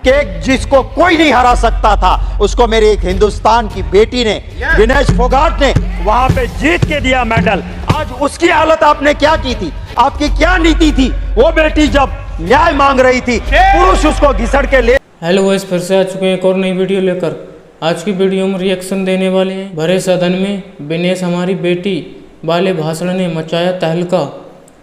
कि जिसको कोई नहीं हरा सकता था उसको मेरी एक हिंदुस्तान की बेटी ने, विनेश फोगाट ने वहां पे जीत के दिया मेडल। आज उसकी हालत आपने क्या की थी? आपकी क्या नीति थी? वो बेटी जब न्याय मांग रही थी, पुरुष उसको घिसड़ के ले। हेलो गाइस, फिर से आ चुके हैं एक और नई वीडियो लेकर। आज की वीडियो में रिएक्शन देने वाले हैं। भरे सदन में विनेश हमारी बेटी वाले भाषण ने मचाया तहलका।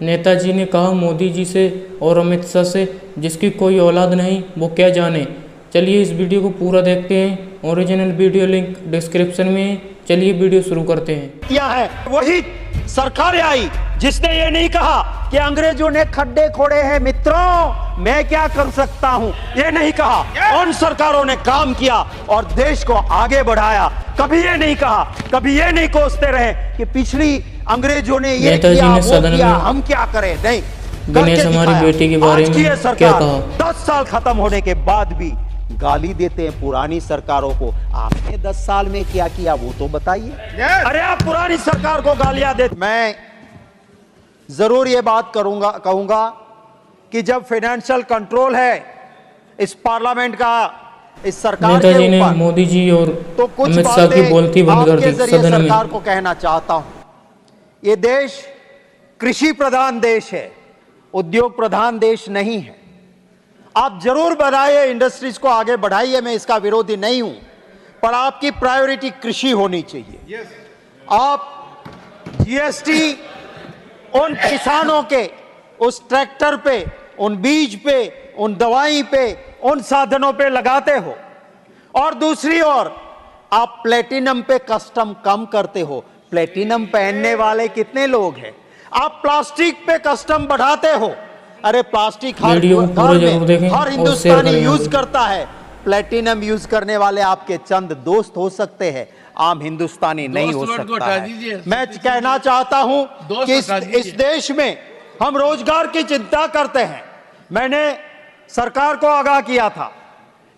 नेताजी ने कहा मोदी जी से और अमित शाह से, जिसकी कोई औलाद नहीं वो क्या जाने। चलिए इस वीडियो को पूरा देखते हैं। ओरिजिनल वीडियो लिंक डिस्क्रिप्शन में है। चलिए वीडियो शुरू करते हैं। किया है वही सरकार आई जिसने ये नहीं कहा कि अंग्रेजों ने खड्डे खोड़े हैं मित्रों, मैं क्या कर सकता हूं, ये नहीं कहा। उन सरकारों ने काम किया और देश को आगे बढ़ाया। कभी ये नहीं कहा, कभी ये नहीं कोसते रहे कि पिछली अंग्रेजों ने ये किया, वो किया, हम क्या करें। नहीं, विनेश हमारी बेटी के बारे में क्या कहा? 10 साल खत्म होने के बाद भी गाली देते हैं पुरानी सरकारों को। आपने 10 साल में क्या किया वो तो बताइए। अरे आप पुरानी सरकार को गालियां देते। मैं जरूर ये बात कहूंगा कि जब फाइनेंशियल कंट्रोल है इस पार्लियामेंट का, इस सरकार के नेताजी ने ऊपर, मोदी जी और तो कुछ अमित शाह की बोलती बंद कर दी सदन में। सरकार को कहना चाहता हूं, ये देश कृषि प्रधान देश है, उद्योग प्रधान देश नहीं है। आप जरूर बढ़ाइए, इंडस्ट्रीज को आगे बढ़ाइए, मैं इसका विरोधी नहीं हूं, पर आपकी प्रायोरिटी कृषि होनी चाहिए। आप जीएसटी उन किसानों के, उस ट्रैक्टर पे, उन बीज पे, उन दवाई पे, उन साधनों पे लगाते हो, और दूसरी ओर आप प्लेटिनम पे कस्टम कम करते हो। प्लेटिनम पहनने वाले कितने लोग हैं? आप प्लास्टिक पे कस्टम बढ़ाते हो। अरे प्लास्टिक हर हिंदुस्तानी यूज करता है, प्लेटिनम यूज करने वाले आपके चंद दोस्त हो सकते हैं, आम हिंदुस्तानी नहीं हो सकता है। मैं कहना चाहता हूं कि इस देश में हम रोजगार की चिंता करते हैं। मैंने सरकार को आगाह किया था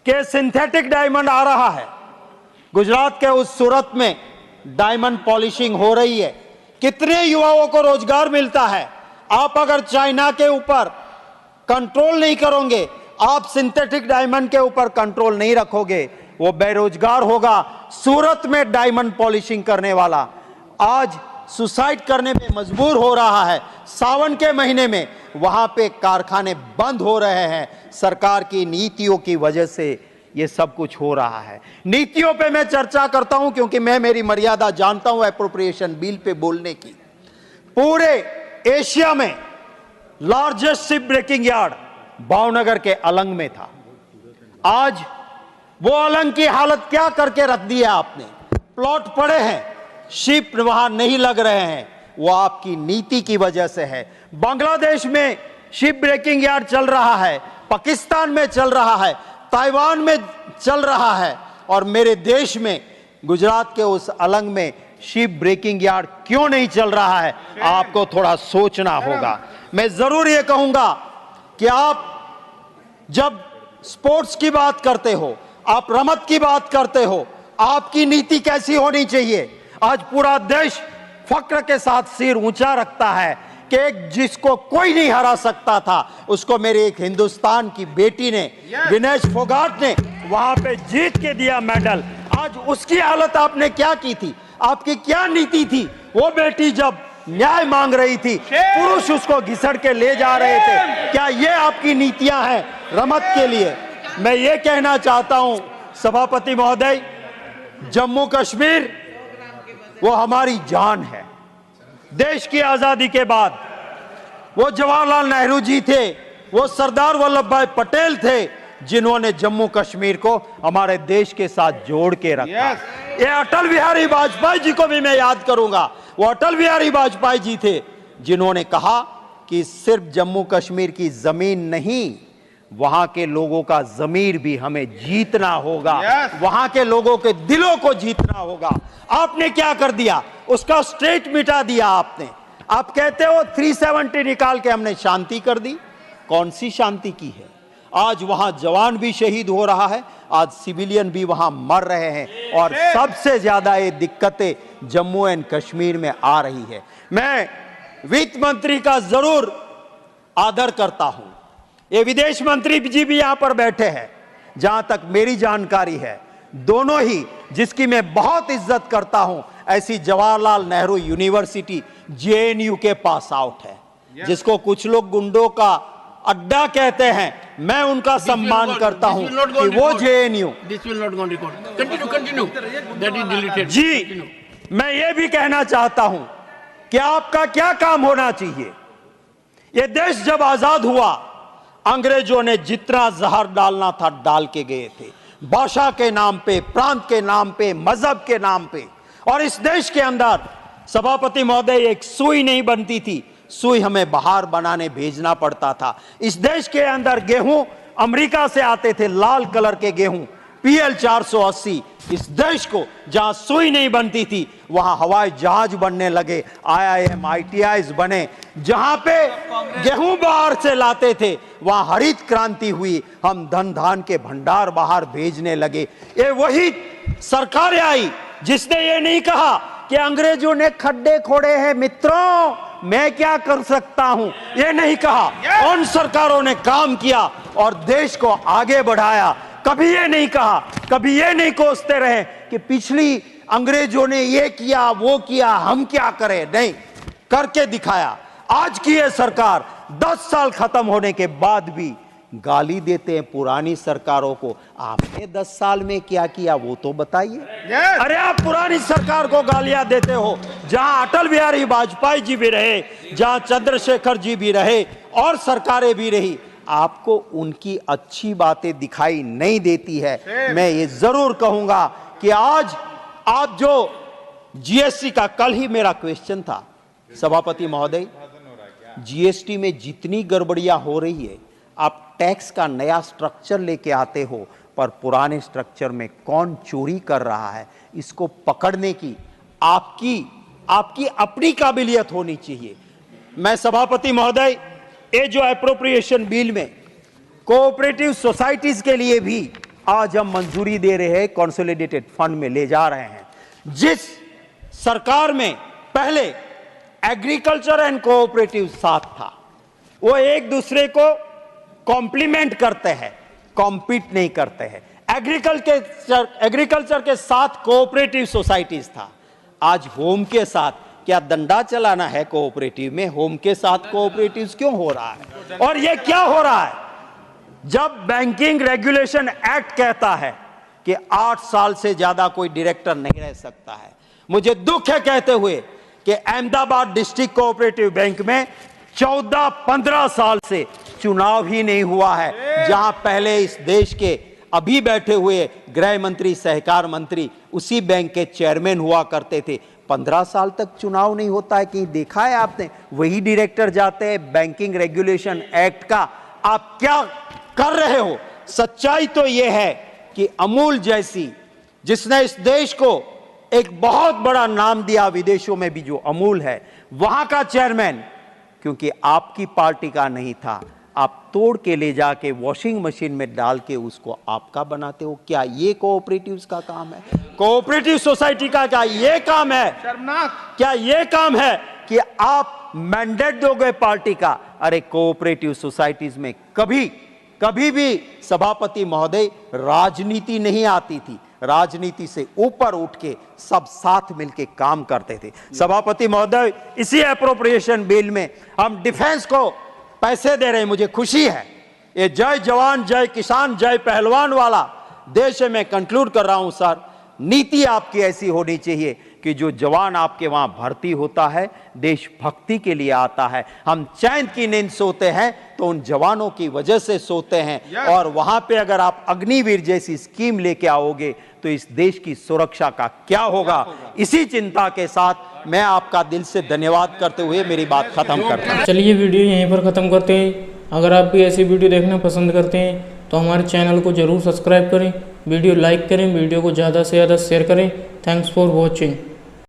कि सिंथेटिक डायमंड आ रहा है। गुजरात के उस सूरत में डायमंड पॉलिशिंग हो रही है। कितने युवाओं को रोजगार मिलता है। आप अगर चाइना के ऊपर कंट्रोल नहीं करोगे, आप सिंथेटिक डायमंड के ऊपर कंट्रोल नहीं रखोगे, वो बेरोजगार होगा। सूरत में डायमंड पॉलिशिंग करने वाला आज सुसाइड करने में मजबूर हो रहा है। सावन के महीने में वहां पे कारखाने बंद हो रहे हैं। सरकार की नीतियों की वजह से ये सब कुछ हो रहा है। नीतियों पे मैं चर्चा करता हूं क्योंकि मैं मेरी मर्यादा जानता हूं एप्रोप्रिएशन बिल पे बोलने की। पूरे एशिया में largest ship breaking yard Bhavnagar के अलंग में था। आज वो अलंग की हालत क्या करके रख दी है आपने? प्लॉट पड़े हैं, शिप वहां नहीं लग रहे हैं, वो आपकी नीति की वजह से है। बांग्लादेश में शिप ब्रेकिंग यार्ड चल रहा है, पाकिस्तान में चल रहा है, ताइवान में चल रहा है, और मेरे देश में गुजरात के उस अलंग में शिप ब्रेकिंग यार्ड क्यों नहीं चल रहा है? आपको थोड़ा सोचना होगा। मैं जरूर यह कहूंगा कि आप जब स्पोर्ट्स की बात करते हो, आप रमत की बात करते हो, आपकी नीति कैसी होनी चाहिए? आज पूरा देश फक्र के साथ सिर ऊंचा रखता है कि जिसको कोई नहीं हरा सकता था उसको मेरी एक हिंदुस्तान की बेटी ने, विनेश फोगाट ने वहां पे जीत के दिया मेडल। आज उसकी हालत आपने क्या की थी? आपकी क्या नीति थी? वो बेटी जब न्याय मांग रही थी, पुरुष उसको घिसड़ के ले जा रहे थे। क्या ये आपकी नीतियां हैं रमत के लिए? मैं ये कहना चाहता हूं सभापति महोदय, जम्मू कश्मीर वो हमारी जान है। देश की आजादी के बाद वो जवाहरलाल नेहरू जी थे, वो सरदार वल्लभ भाई पटेल थे जिन्होंने जम्मू कश्मीर को हमारे देश के साथ जोड़ के रखा। ये अटल बिहारी वाजपेयी जी को भी मैं याद करूंगा। वो अटल बिहारी वाजपेयी जी थे जिन्होंने कहा कि सिर्फ जम्मू कश्मीर की जमीन नहीं, वहां के लोगों का जमीर भी हमें जीतना होगा। वहां के लोगों के दिलों को जीतना होगा। आपने क्या कर दिया? उसका स्ट्रेट मिटा दिया आपने। आप कहते हो 370 निकाल के हमने शांति कर दी। कौन सी शांति की है? आज वहां जवान भी शहीद हो रहा है, आज सिविलियन भी वहां मर रहे हैं, और सबसे ज्यादा ये दिक्कतें जम्मू एंड कश्मीर में आ रही है। मैं वित्त मंत्री का जरूर आदर करता हूं, ये विदेश मंत्री जी भी यहां पर बैठे हैं, जहां तक मेरी जानकारी है, दोनों ही, जिसकी मैं बहुत इज्जत करता हूं, ऐसी जवाहरलाल नेहरू यूनिवर्सिटी जेएनयू के पास आउट है, जिसको कुछ लोग गुंडों का अड्डा कहते हैं। मैं उनका सम्मान करता हूं कि वो जेएनयू। जी, मैं ये भी कहना चाहता हूं कि आपका क्या काम होना चाहिए। ये देश जब आजाद हुआ, अंग्रेजों ने जितना जहर डालना था डाल के गए थे, भाषा के नाम पे, प्रांत के नाम पे, मजहब के नाम पे। और इस देश के अंदर सभापति महोदय एक सुई नहीं बनती थी, सुई हमें बाहर बनाने भेजना पड़ता था। इस देश के अंदर गेहूं अमेरिका से आते थे, लाल कलर के गेहूं, PL 480। इस देश को जहां सुई नहीं बनती थी, वहां हवाई जहाज बनने लगे, IIM ITIs बने। जहां पे गेहूं बाहर से लाते थे, वहां हरित क्रांति हुई, हम धन धान के भंडार बाहर भेजने लगे। ये वही सरकार आई जिसने ये नहीं कहा कि अंग्रेजों ने खड्डे खोड़े हैं, मित्रों मैं क्या कर सकता हूं, ये नहीं कहा। उन सरकारों ने काम किया और देश को आगे बढ़ाया। कभी ये नहीं कहा, कभी ये नहीं कोसते रहे कि पिछली अंग्रेजों ने ये किया, वो किया, हम क्या करें। नहीं, करके दिखाया। आज की ये सरकार 10 साल खत्म होने के बाद भी गाली देते हैं पुरानी सरकारों को। आपने 10 साल में क्या किया वो तो बताइए। अरे आप पुरानी सरकार को गालियां देते हो, जहां अटल बिहारी वाजपेयी जी भी रहे, जहां चंद्रशेखर जी भी रहे और सरकारें भी रही, आपको उनकी अच्छी बातें दिखाई नहीं देती है। मैं ये जरूर कहूंगा कि आज आप जो GST का, कल ही मेरा क्वेश्चन था सभापति महोदय, GST में जितनी गड़बड़ियां हो रही है, आप टैक्स का नया स्ट्रक्चर लेके आते हो, पर पुराने स्ट्रक्चर में कौन चोरी कर रहा है इसको पकड़ने की आपकी अपनी काबिलियत होनी चाहिए। मैं सभापति महोदय, ये जो एप्रोप्रिएशन बिल में कोऑपरेटिव सोसाइटीज के लिए भी आज हम मंजूरी दे रहे हैं, कंसोलिडेटेड फंड में ले जा रहे हैं। जिस सरकार में पहले एग्रीकल्चर एंड कोऑपरेटिव साथ था, वो एक दूसरे को कॉम्प्लीमेंट करते हैं, कॉम्पीट नहीं करते हैं। एग्रीकल्चर के साथ कोऑपरेटिव सोसाइटीज था, आज होम के साथ। क्या डंडा चलाना है कोऑपरेटिव में? होम के साथ कोऑपरेटिव क्यों हो रहा है? और ये क्या हो रहा है? जब बैंकिंग रेगुलेशन एक्ट कहता है कि 8 साल से ज्यादा कोई डायरेक्टर नहीं रह सकता है, मुझे दुख है कहते हुए कि अहमदाबाद डिस्ट्रिक्ट कोऑपरेटिव बैंक में 14-15 साल से चुनाव ही नहीं हुआ है, जहां पहले इस देश के अभी बैठे हुए गृह मंत्री, सहकार मंत्री उसी बैंक के चेयरमैन हुआ करते थे। 15 साल तक चुनाव नहीं होता है, कहीं देखा है आपने? वही डायरेक्टर जाते हैं। बैंकिंग रेगुलेशन एक्ट का आप क्या कर रहे हो? सच्चाई तो यह है कि अमूल जैसी, जिसने इस देश को एक बहुत बड़ा नाम दिया विदेशों में भी, जो अमूल है, वहां का चेयरमैन क्योंकि आपकी पार्टी का नहीं था, आप तोड़ के ले जाके वॉशिंग मशीन में डाल के उसको आपका बनाते हो। क्या ये कोऑपरेटिव्स का काम है? कोऑपरेटिव सोसाइटी का क्या ये काम है? शर्मनाक। क्या ये काम है कि आप मैंडेट दोगे पार्टी का? अरे कोऑपरेटिव सोसाइटीज में कभी भी सभापति महोदय राजनीति नहीं आती थी। राजनीति से ऊपर उठ के सब साथ मिलके काम करते थे। सभापति महोदय, इसी एप्रोप्रिएशन बिल में हम डिफेंस को पैसे दे रहे हैं, मुझे खुशी है। ये जय जवान जय किसान जय पहलवान वाला देश है। मैं कंक्लूड कर रहा हूं सर, नीति आपकी ऐसी होनी चाहिए कि जो जवान आपके वहां भर्ती होता है, देशभक्ति के लिए आता है। हम चैन की नींद सोते हैं तो उन जवानों की वजह से सोते हैं। और वहां पे अगर आप अग्निवीर जैसी स्कीम लेके आओगे तो इस देश की सुरक्षा का क्या होगा? इसी चिंता के साथ मैं आपका दिल से धन्यवाद करते हुए मेरी बात खत्म करता हूं। चलिए वीडियो यहीं पर ख़त्म करते हैं। अगर आप भी ऐसी वीडियो देखना पसंद करते हैं तो हमारे चैनल को ज़रूर सब्सक्राइब करें, वीडियो लाइक करें, वीडियो को ज़्यादा से ज़्यादा शेयर करें। Thanks for watching.